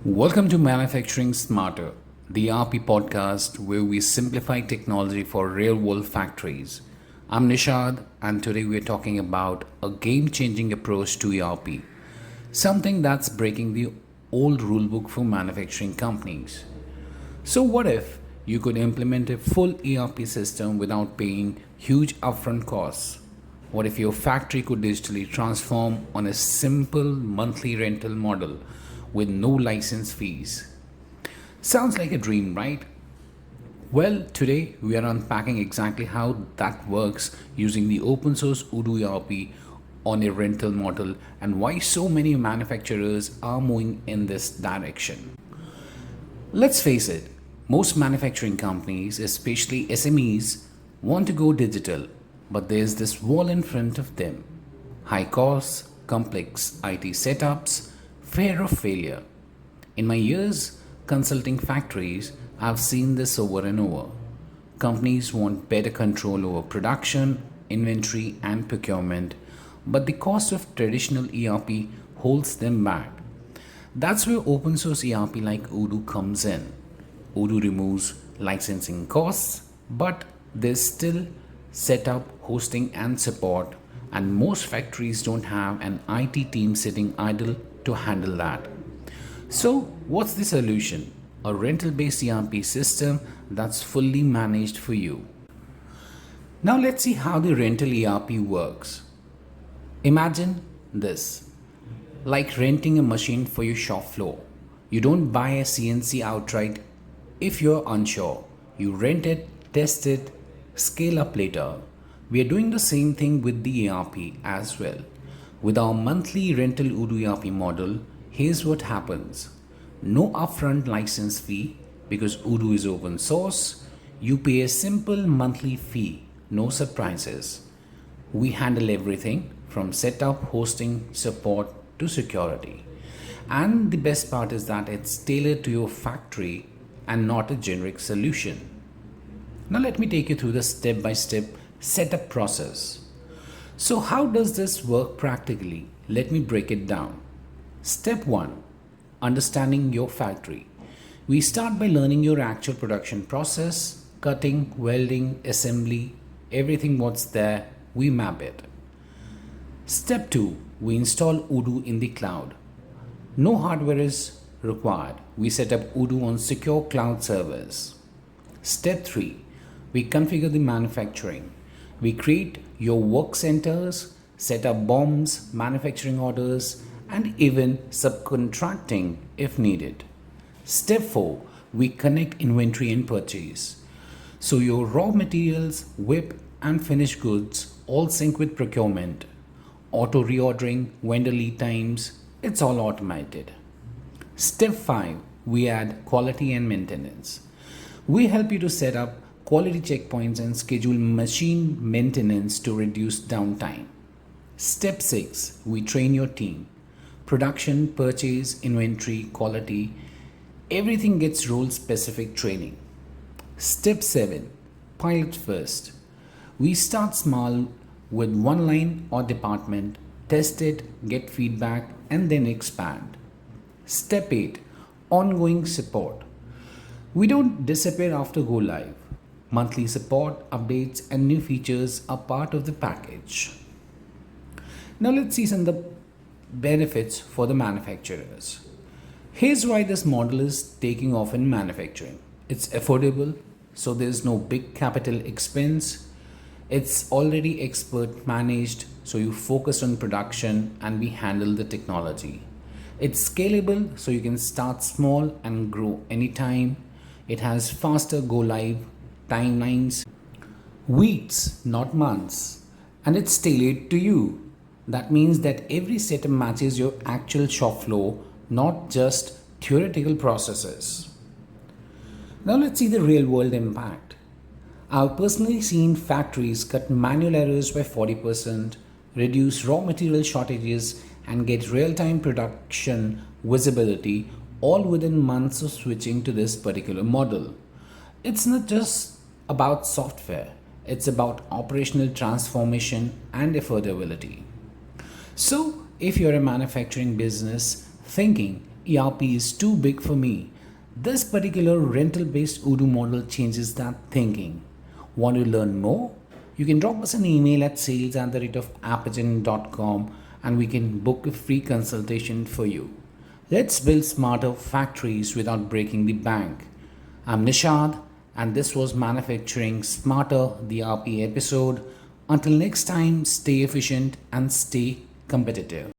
Welcome to Manufacturing Smarter, the ERP podcast where we simplify technology for real world factories. I'm Nishad, and today we're talking about a game changing approach to ERP, something that's breaking the old rulebook for manufacturing companies. So, what if you could implement a full ERP system without paying huge upfront costs? What if your factory could digitally transform on a simple monthly rental model with no license fees? Sounds like a dream, right? Well, today we are unpacking exactly how that works using the open source Odoo ERP on a rental model and why so many manufacturers are moving in this direction. Let's face it, most manufacturing companies, especially SMEs, want to go digital, but there's this wall in front of them: high costs, complex IT setups, fear of failure. In my years consulting factories, I've seen this over and over. Companies want better control over production, inventory, and procurement, but the cost of traditional ERP holds them back. That's where open source ERP like Odoo comes in. Odoo removes licensing costs, but there's still setup, hosting, and support, and most factories don't have an IT team sitting idle to handle that. So, what's the solution? A rental based ERP system that's fully managed for you. Now, let's see how the rental ERP works. Imagine this: like renting a machine for your shop floor. You don't buy a CNC outright if you're unsure. You rent it, test it, scale up later. We are doing the same thing with the ERP as well. With our monthly rental Odoo ERP model, here's what happens. No upfront license fee because Odoo is open source. You pay a simple monthly fee, no surprises. We handle everything from setup, hosting, support to security. And the best part is that it's tailored to your factory and not a generic solution. Now, let me take you through the step by step setup process. So, how does this work practically? Let me break it down. Step 1: understanding your factory. We start by learning your actual production process: cutting, welding, assembly, everything what's there, we map it. Step 2: we install Odoo in the cloud. No hardware is required. We set up Odoo on secure cloud servers. Step 3: we configure the manufacturing. We create your work centers, set up BOMs, manufacturing orders, and even subcontracting if needed. Step 4: we connect inventory and purchase. So your raw materials, WIP, and finished goods all sync with procurement. Auto reordering, vendor lead times, it's all automated. Step 5: we add quality and maintenance. We help you to set up quality checkpoints and schedule machine maintenance to reduce downtime. Step 6: we train your team. Production, purchase, inventory, quality, everything gets role specific training. Step 7: pilot first. We start small with one line or department, test it, get feedback, and then expand. Step 8: ongoing support. We don't disappear after go live. Monthly support, updates, and new features are part of the package. Now let's see some of the benefits for the manufacturers. Here's why this model is taking off in manufacturing. It's affordable, so there's no big capital expense. It's already expert managed, so you focus on production and we handle the technology. It's scalable, so you can start small and grow anytime. It has faster go live timelines, weeks, not months, and it's tailored to you. That means that every setup matches your actual shop floor, not just theoretical processes. Now let's see the real world impact. I've personally seen factories cut manual errors by 40%, reduce raw material shortages, and get real time production visibility, all within months of switching to this particular model. It's not just about software, it's about operational transformation and affordability. So, if you're a manufacturing business thinking ERP is too big for me. This particular rental based Odoo model changes that thinking. Want to learn more? You can drop us an email at sales@appigen.com and we can book a free consultation for you. Let's build smarter factories without breaking the bank. I'm Nishad, and this was Manufacturing Smarter, the ERP episode. Until next time, stay efficient and stay competitive.